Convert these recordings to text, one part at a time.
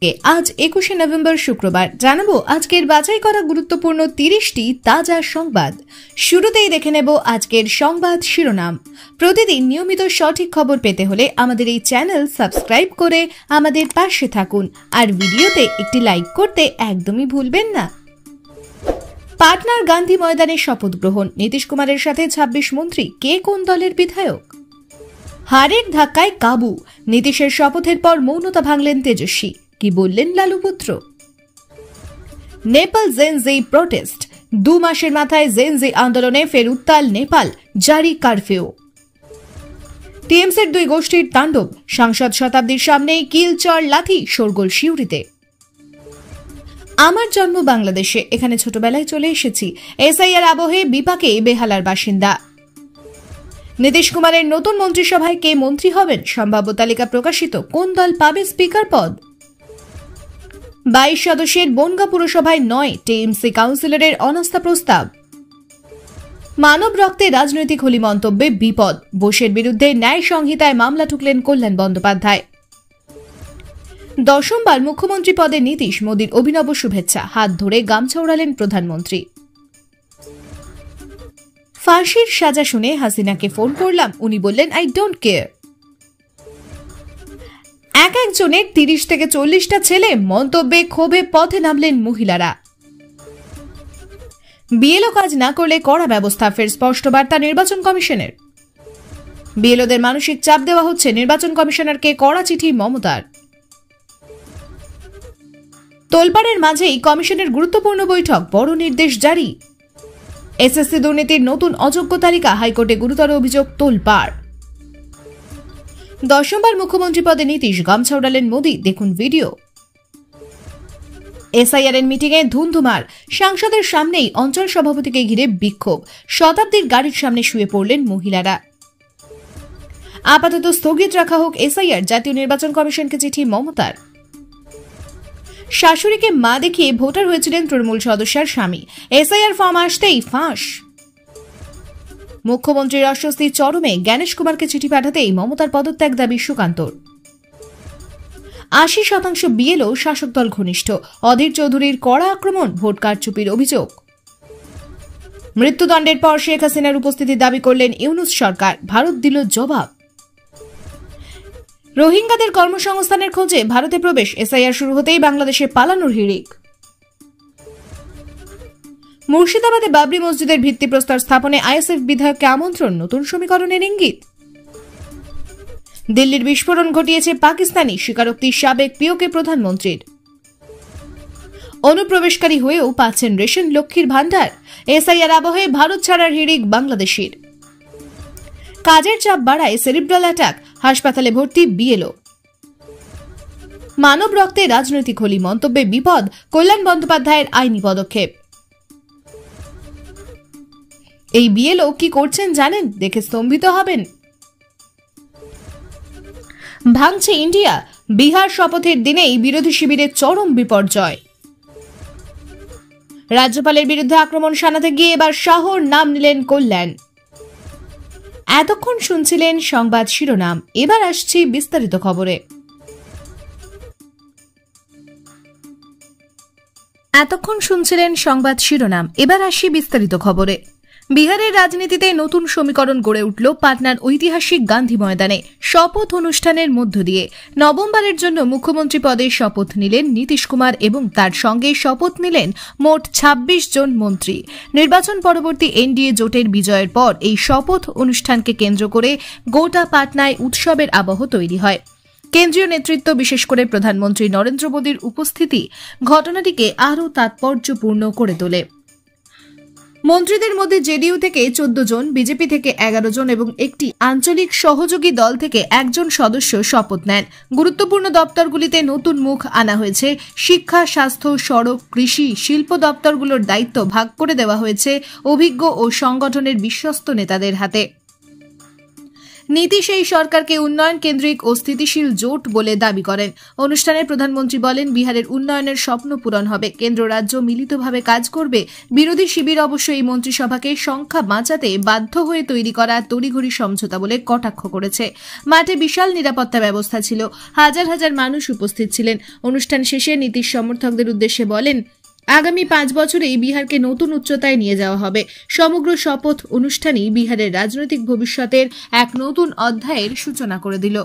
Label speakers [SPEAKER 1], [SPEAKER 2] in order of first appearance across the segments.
[SPEAKER 1] আজ 21শে নভেম্বর শুক্রবার জানাবো আজকের বাছাই করা গুরুত্বপূর্ণ 30টি তাজা সংবাদ। শুরুতেই দেখে নেব আজকের সংবাদ শিরোনাম। প্রতিদিন নিয়মিত সঠিক খবর পেতে হলে আমাদের এই চ্যানেল সাবস্ক্রাইব করে আমাদের পাশে থাকুন আর ভিডিওতে একটি লাইক করতে একদমই ভুলবেন না। পাটনার গান্ধী ময়দানে শপথ গ্রহণ, নীতিশ কুমারের সাথে 26 মন্ত্রী, কে কোন দলের বিধায়ক? হারের ধাক্কায় কাবু, নীতিশের শপথের পর মৌনতা ভাঙলেন তেজস্বী, কি বললেন লালু পুত্র? নেপাল জেনজি প্রোটেস্ট, 2 মাসের মাথায় জেনজি আন্দোলনে ফের উত্তাল নেপাল, জারি কারফিউ। টিএমসির 2 গোষ্ঠীর তাণ্ডব, সাংসদ শতাব্দীর সামনেই কিল চর লাথি, শোরগোল সিউড়িতে। আমার জন্ম বাংলাদেশে, এখানে ছোটবেলায় চলে এসেছি, এসআইআর আবহে বিপাকে বেহালার বাসিন্দা। নীতিশ কুমারের নতুন মন্ত্রিসভায় কে মন্ত্রী হবেন, সম্ভাব্য তালিকা প্রকাশিত, কোন দল পাবে স্পিকার পদ? 22 সদস্যের বনগাঁ পুরসভায় 9 টিএমসি কাউন্সিলরের অনাস্থা প্রস্তাব। মানব রক্তে রাজনৈতিক হোলি মন্তব্যে বিপদ, বোসের বিরুদ্ধে ন্যায় সংহিতায় মামলা ঠুকলেন কল্যাণ বন্দ্যোপাধ্যায়। 10বার মুখ্যমন্ত্রী পদে নীতিশ, মোদীর অভিনব শুভেচ্ছা, হাত ধরে গামছা ওড়ালেন প্রধানমন্ত্রী। ফাঁসির সাজা শুনে হাসিনাকে ফোন করলাম, উনি বললেন আই ডোন্ট কেয়ার। একজনের 30 থেকে 40টা ছেলে, মন্তব্যে ক্ষোভে পথে নামলেন মহিলারা। বিএলও কাজ না করলে কড়া ব্যবস্থা, ফের স্পষ্ট বার্তা নির্বাচন কমিশনের। বিএলওদের মানসিক চাপ দেওয়া হচ্ছে, নির্বাচন কমিশনারকে কড়া চিঠি মমতার। তোলপাড়ের মাঝেই কমিশনের গুরুত্বপূর্ণ বৈঠক, বড় নির্দেশ জারি। এসএসসি দুর্নীতির নতুন অযোগ্য তালিকা, হাইকোর্টে গুরুতর অভিযোগ তোলপাড়। 10বার মুখ্যমন্ত্রী পদে নীতিশ, গামছা ওড়ালেন মোদী, দেখুন ভিডিও। এসআইআর এর মিটিংয়ে ধুন্ধুমার, সাংসদের সামনেই অঞ্চল সভাপতিকে ঘিরে বিক্ষোভ, শতাব্দীর গাড়ির সামনে শুয়ে পড়লেন মহিলারা। আপাতত স্থগিত রাখা হোক এসআইআর, জাতীয় নির্বাচন কমিশনকে চিঠি মমতার। শাশুড়িকে মা দেখিয়ে ভোটার হয়েছিলেন তৃণমূল সদস্যার স্বামী, এসআইআর ফর্ম আসতেই ফাঁস। মুখ্যমন্ত্রীর অস্বস্তি চরমে, জ্ঞানেশ কুমারকে চিঠি পাঠাতেই মমতার পদত্যাগ দাবি সুকান্তর। 80% বিএলও শাসক দল ঘনিষ্ঠ, অধীর চৌধুরীর কড়া আক্রমণ, ভোট কারচুপির অভিযোগ। মৃত্যুদণ্ডের পর শেখ হাসিনার উপস্থিতির দাবি করলেন ইউনূস সরকার, ভারত দিল জবাব। রোহিঙ্গাদের কর্মসংস্থানের খোঁজে ভারতে প্রবেশ, এসআইআর শুরু হতেই বাংলাদেশে পালানোর হিড়িক। মুর্শিদাবাদে বাবরি মসজিদের ভিত্তিপ্রস্তর স্থাপনে আইএসএফ বিধায়ককে আমন্ত্রণ, নতুন সমীকরণের ইঙ্গিত। দিল্লির বিস্ফোরণ ঘটিয়েছে পাকিস্তানি, স্বীকারোক্তি সাবেক পিওকে প্রধানমন্ত্রীর। অনুপ্রবেশকারী হয়েও পাচ্ছেন রেশন, লক্ষ্মীর ভান্ডার, এসআইআর আবহে ভারত ছাড়ার হিড়িক বাংলাদেশের। কাজের চাপ বাড়ায় সেরিব্রাল অ্যাটাক, হাসপাতালে ভর্তি বিএলও। মানব রক্তে রাজনৈতিক হোলি মন্তব্যে বিপদ, কল্যাণ বন্দ্যোপাধ্যায়ের আইনি পদক্ষেপ। এই বিএলও কি করছেন জানেন, দেখে স্তম্ভিত হবেন। ভাঙছে ইন্ডিয়া, বিহার শপথের দিনেই বিরোধী শিবিরের চরম বিপর্যয়। রাজ্যপালের বিরুদ্ধে আক্রমণ শানাতে গিয়ে এবার শাহর নাম নিলেন কল্যাণ। এতক্ষণ শুনছিলেন সংবাদ শিরোনাম, এবার আসছি বিস্তারিত খবরে। বিহারের রাজনীতিতে নতুন সমীকরণ গড়ে উঠল পাটনার ঐতিহাসিক গান্ধী ময়দানে শপথ অনুষ্ঠানের মধ্য দিয়ে। নবমবারের জন্য মুখ্যমন্ত্রী পদে শপথ নিলেন নীতিশ কুমার এবং তার সঙ্গে শপথ নিলেন মোট 26 জন মন্ত্রী। নির্বাচন পরবর্তী এনডিএ জোটের বিজয়ের পর এই শপথ অনুষ্ঠানকে কেন্দ্র করে গোটা পাটনায় উৎসবের আবহ তৈরি হয়। কেন্দ্রীয় নেতৃত্ব, বিশেষ করে প্রধানমন্ত্রী নরেন্দ্র মোদীর উপস্থিতি ঘটনাটিকে আরও তাৎপর্যপূর্ণ করে তোলে। মন্ত্রীদের মধ্যে জেডিইউ থেকে 14 জন, বিজেপি থেকে 11 জন এবং একটি আঞ্চলিক সহযোগী দল থেকে 1 জন সদস্য শপথ নেন। গুরুত্বপূর্ণ দপ্তরগুলিতে নতুন মুখ আনা হয়েছে। শিক্ষা, স্বাস্থ্য, সড়ক, কৃষি, শিল্প দপ্তরগুলোর দায়িত্ব ভাগ করে দেওয়া হয়েছে অভিজ্ঞ ও সংগঠনের বিশ্বস্ত নেতাদের হাতে। নীতিশ এই সরকারকে উন্নয়ন কেন্দ্রিক ও স্থিতিশীল জোট বলে দাবি করেন। অনুষ্ঠানে প্রধানমন্ত্রী বলেন, বিহারের উন্নয়নের স্বপ্ন পূরণ হবে, কেন্দ্র রাজ্য মিলিতভাবে কাজ করবে। বিরোধী শিবির অবশ্য এই মন্ত্রিসভাকে সংখ্যা বাঁচাতে বাধ্য হয়ে তৈরি করা তড়িঘড়ি সমঝোতা বলে কটাক্ষ করেছে। মাঠে বিশাল নিরাপত্তা ব্যবস্থা ছিল, হাজার হাজার মানুষ উপস্থিত ছিলেন। অনুষ্ঠান শেষে নীতিশ সমর্থকদের উদ্দেশ্যে বলেন, আগামী 5 বছরেই বিহারকে নতুন উচ্চতায় নিয়ে যাওয়া হবে। সমগ্র শপথ অনুষ্ঠানই বিহারের রাজনৈতিক ভবিষ্যতের এক নতুন অধ্যায়ের সূচনা করে দিল।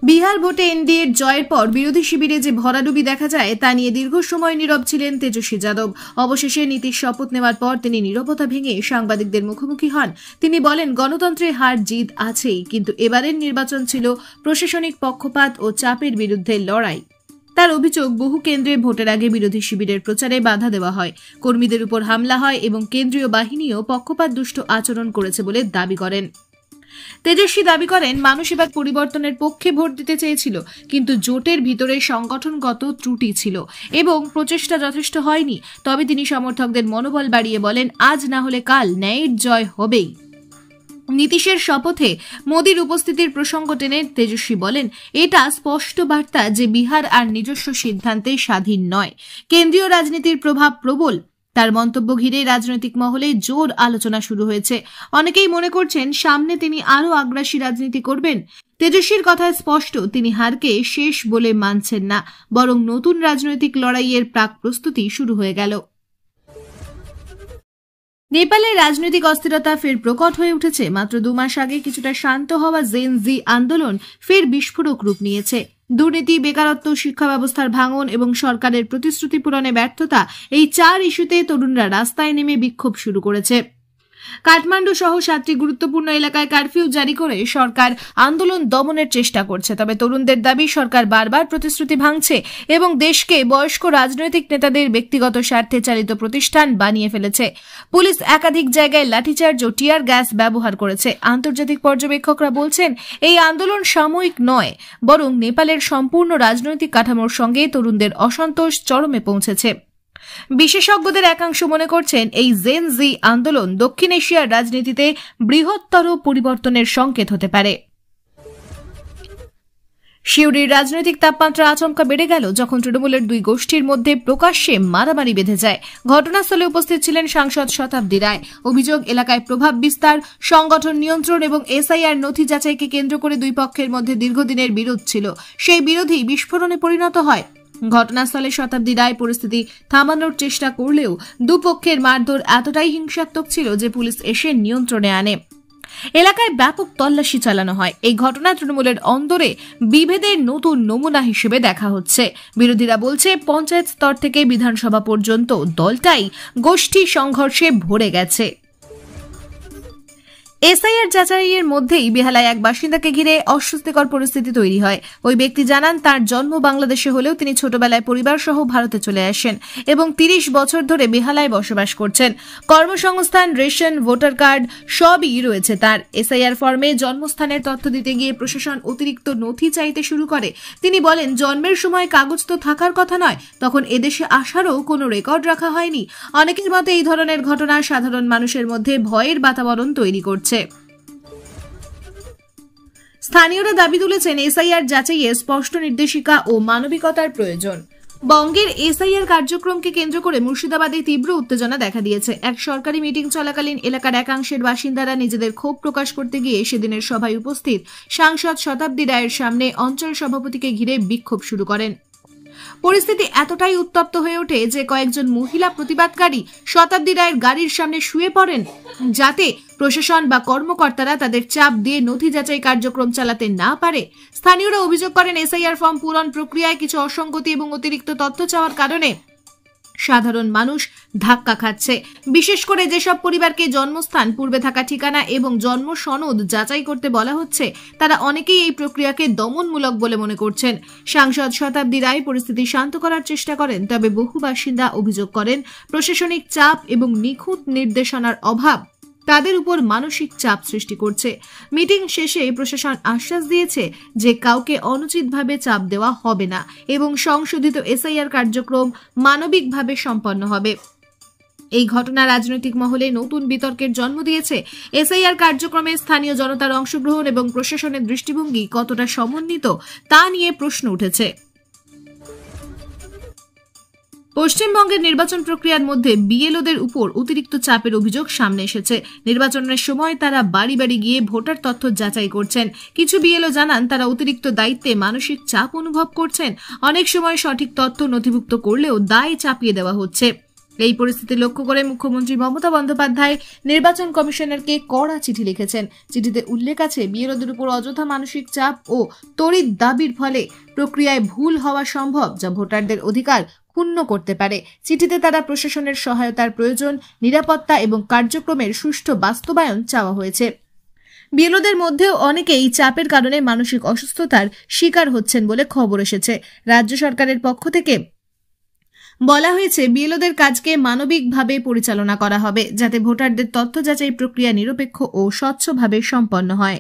[SPEAKER 1] বিহার ভোটে এনডিএর জয়ের পর বিরোধী শিবিরে যে ভরাডুবি দেখা যায় তা নিয়ে দীর্ঘ সময় নীরব ছিলেন তেজস্বী যাদব। অবশেষে নীতিশ শপথ নেওয়ার পর তিনি নীরবতা ভেঙে সাংবাদিকদের মুখোমুখি হন। তিনি বলেন, গণতন্ত্রে হার জিত আছেই, কিন্তু এবারের নির্বাচন ছিল প্রশাসনিক পক্ষপাত ও চাপের বিরুদ্ধে লড়াই। তার অভিযোগ, বহু কেন্দ্রে ভোটের আগে বিরোধী শিবিরের প্রচারে বাধা দেওয়া হয়, কর্মীদের উপর হামলা হয় এবং কেন্দ্রীয় বাহিনীও পক্ষপাত দুষ্ট আচরণ করেছে বলে দাবি করেন। তেজস্বী দাবি করেন, মানুষ এবার পরিবর্তনের পক্ষে ভোট দিতে চেয়েছিল, কিন্তু জোটের ভিতরে সংগঠনগত ত্রুটি ছিল এবং প্রচেষ্টা যথেষ্ট হয়নি। তবে তিনি সমর্থকদের মনোবল বাড়িয়ে বলেন, আজ না হলে কাল ন্যায়ের জয় হবেই। নীতিশের শপথে মোদির উপস্থিতির প্রসঙ্গ টেনে তেজস্বী বলেন, এটা স্পষ্ট বার্তা যে বিহার আর নিজস্ব সিদ্ধান্তে স্বাধীন নয়, কেন্দ্রীয় রাজনীতির প্রভাব প্রবল। তার মন্তব্য ঘিরে রাজনৈতিক মহলে জোর আলোচনা শুরু হয়েছে। অনেকেই মনে করছেন সামনে তিনি আরও আগ্রাসী রাজনীতি করবেন। তেজস্বীর কথায় স্পষ্ট, তিনি হারকে শেষ বলে মানছেন না, বরং নতুন রাজনৈতিক লড়াইয়ের প্রাক প্রস্তুতি শুরু হয়ে গেল। নেপালের রাজনৈতিক অস্থিরতা ফের প্রকট হয়ে উঠেছে। মাত্র 2 মাস আগে কিছুটা শান্ত হওয়া জেন জি আন্দোলন ফের বিস্ফোরক রূপ নিয়েছে। দুর্নীতি, বেকারত্ব, শিক্ষা ব্যবস্থার ভাঙন এবং সরকারের প্রতিশ্রুতি পূরণে ব্যর্থতা, এই 4 ইস্যুতে তরুণরা রাস্তায় নেমে বিক্ষোভ শুরু করেছে। কাঠমান্ডু সহ 7টি গুরুত্বপূর্ণ এলাকায় কারফিউ জারি করে সরকার আন্দোলন দমনের চেষ্টা করছে। তবে তরুণদের দাবি, সরকার বারবার প্রতিশ্রুতি ভাঙছে এবং দেশকে বয়স্ক রাজনৈতিক নেতাদের ব্যক্তিগত স্বার্থে চালিত প্রতিষ্ঠান বানিয়ে ফেলেছে। পুলিশ একাধিক জায়গায় লাঠিচার্জ ও টিয়ার গ্যাস ব্যবহার করেছে। আন্তর্জাতিক পর্যবেক্ষকরা বলছেন, এই আন্দোলন সাময়িক নয়, বরং নেপালের সম্পূর্ণ রাজনৈতিক কাঠামোর সঙ্গে তরুণদের অসন্তোষ চরমে পৌঁছেছে। বিশেষজ্ঞদের একাংশ মনে করছেন, এই জেন জি আন্দোলন দক্ষিণ এশিয়ার রাজনীতিতে বৃহত্তর পরিবর্তনের সংকেত হতে পারে। সিউড়ির রাজনৈতিক তাপমাত্রা আচমকা বেড়ে গেল যখন তৃণমূলের 2 গোষ্ঠীর মধ্যে প্রকাশ্যে মারামারি বেঁধে যায়। ঘটনাস্থলে উপস্থিত ছিলেন সাংসদ শতাব্দী রায়। অভিযোগ, এলাকায় প্রভাব বিস্তার, সংগঠন নিয়ন্ত্রণ এবং এসআইআর নথি যাচাইকে কেন্দ্র করে 2 পক্ষের মধ্যে দীর্ঘদিনের বিরোধ ছিল। সেই বিরোধই বিস্ফোরণে পরিণত হয়। ঘটনাস্থলে শতাব্দী রায় পরিস্থিতি থামানোর চেষ্টা করলেও দুপক্ষের মারধর এতটাই হিংসাত্মক ছিল যে পুলিশ এসে নিয়ন্ত্রণে আনে। এলাকায় ব্যাপক তল্লাশি চালানো হয়। এই ঘটনা তৃণমূলের অন্দরে বিভেদের নতুন নমুনা হিসেবে দেখা হচ্ছে। বিরোধীরা বলছে, পঞ্চায়েত স্তর থেকে বিধানসভা পর্যন্ত দলটাই গোষ্ঠী সংঘর্ষে ভরে গেছে। এসআইআর যাচাইয়ের মধ্যেই বেহালায় এক বাসিন্দাকে ঘিরে অস্বস্তিকর পরিস্থিতি তৈরি হয়। ওই ব্যক্তি জানান, তার জন্ম বাংলাদেশে হলেও তিনি ছোটবেলায় পরিবার সহ ভারতে চলে আসেন এবং 30 বছর ধরে বেহালায় বসবাস করছেন। কর্মসংস্থান, রেশন, ভোটার কার্ড সবই রয়েছে তার। এসআইআর ফর্মে জন্মস্থানের তথ্য দিতে গিয়ে প্রশাসন অতিরিক্ত নথি চাইতে শুরু করে। তিনি বলেন, জন্মের সময় কাগজ তো থাকার কথা নয়, তখন এদেশে আসারও কোনো রেকর্ড রাখা হয়নি। অনেকের মতে এই ধরনের ঘটনা সাধারণ মানুষের মধ্যে ভয়ের বাতাবরণ তৈরি করছে। স্থানীয়রা দাবি তুলেছেন, এসআইআর যাচাইয়ে স্পষ্ট নির্দেশিকা ও মানবিকতার প্রয়োজন। বঙ্গের এসআইআর কার্যক্রমকে কেন্দ্র করে মুর্শিদাবাদে তীব্র উত্তেজনা দেখা দিয়েছে। এক সরকারি মিটিং চলাকালীন এলাকার একাংশের বাসিন্দারা নিজেদের ক্ষোভ প্রকাশ করতে গিয়ে সেদিনের সভায় উপস্থিত সাংসদ শতাব্দী রায়ের সামনে অঞ্চল সভাপতিকে ঘিরে বিক্ষোভ শুরু করেন। পরিস্থিতি এতটাই উত্তপ্ত হয়ে ওঠে যে কয়েকজন মহিলা প্রতিবাদকারী শতাব্দী রায়ের গাড়ির সামনে শুয়ে পড়েন, যাতে প্রশাসন বা কর্মকর্তারা তাদের চাপ দিয়ে নথি যাচাই কার্যক্রম চালাতে না পারে। স্থানীয়রা অভিযোগ করেন, এসআইআর ফর্ম পূরণ প্রক্রিয়ায় কিছু অসঙ্গতি এবং অতিরিক্ত তথ্য চাওয়ার কারণে সাধারণ মানুষ ধাক্কা খাচ্ছে। বিশেষ করে যেসব পরিবারকে জন্মস্থান, পূর্বে থাকা ঠিকানা এবং জন্ম সনদ যাচাই করতে বলা হচ্ছে, তারা অনেকেই এই প্রক্রিয়াকে দমনমূলক বলে মনে করছেন। সাংসদ শতাব্দী রায় পরিস্থিতি শান্ত করার চেষ্টা করেন, তবে বহু বাসিন্দা অভিযোগ করেন, প্রশাসনিক চাপ এবং নিখুঁত নির্দেশনার অভাব তাদের উপর মানসিক চাপ সৃষ্টি করছে। মিটিং শেষে প্রশাসন আশ্বাস দিয়েছে যে কাউকে অনুচিতভাবে চাপ দেওয়া হবে না এবং সংশোধিত এসআইআর কার্যক্রম মানবিকভাবে সম্পন্ন হবে। এই ঘটনা রাজনৈতিক মহলে নতুন বিতর্কের জন্ম দিয়েছে। এসআইআর কার্যক্রমে স্থানীয় জনতার অংশগ্রহণ এবং প্রশাসনের দৃষ্টিভঙ্গি কতটা সমন্বিত তা নিয়ে প্রশ্ন উঠেছে। পশ্চিমবঙ্গের নির্বাচন প্রক্রিয়ার মধ্যে বিএলওদের উপর অতিরিক্ত চাপের অভিযোগ সামনে এসেছে। নির্বাচনের সময় তারা বাড়ি বাড়ি গিয়ে ভোটার তথ্য যাচাই করছেন। কিছু বিএলও জানান তারা অতিরিক্ত দায়িত্বে মানসিক চাপ অনুভব করছেন। অনেক সময় সঠিক তথ্য নথিভুক্ত করলেও দায় চাপিয়ে দেওয়া হচ্ছে। এই পরিস্থিতি লক্ষ্য করে মুখ্যমন্ত্রী মমতা বন্দ্যোপাধ্যায় নির্বাচন কমিশনারকে কড়া চিঠি লিখেছেন। চিঠিতে উল্লেখ আছে, বিএলওদের উপর অযথা মানসিক চাপ ও তড়িৎ দাবির ফলে প্রক্রিয়ায় ভুল হওয়া সম্ভব, যা ভোটারদের অধিকার ক্ষুণ্ণ করতে পারে। চিঠিতে তারা প্রশাসনের সহায়তার প্রয়োজন, নিরাপত্তা এবং কার্যক্রমের সুষ্ঠু বাস্তবায়ন চাওয়া হয়েছে। বিএলওদের মধ্যেও অনেকেই চাপের কারণে মানসিক অসুস্থতার শিকার হচ্ছেন বলে খবর এসেছে। রাজ্য সরকারের পক্ষ থেকে বলা হয়েছে, বিএলওদের কাজকে মানবিকভাবে পরিচালনা করা হবে, যাতে ভোটারদের তথ্য যাচাই প্রক্রিয়া নিরপেক্ষ ও স্বচ্ছভাবে সম্পন্ন হয়।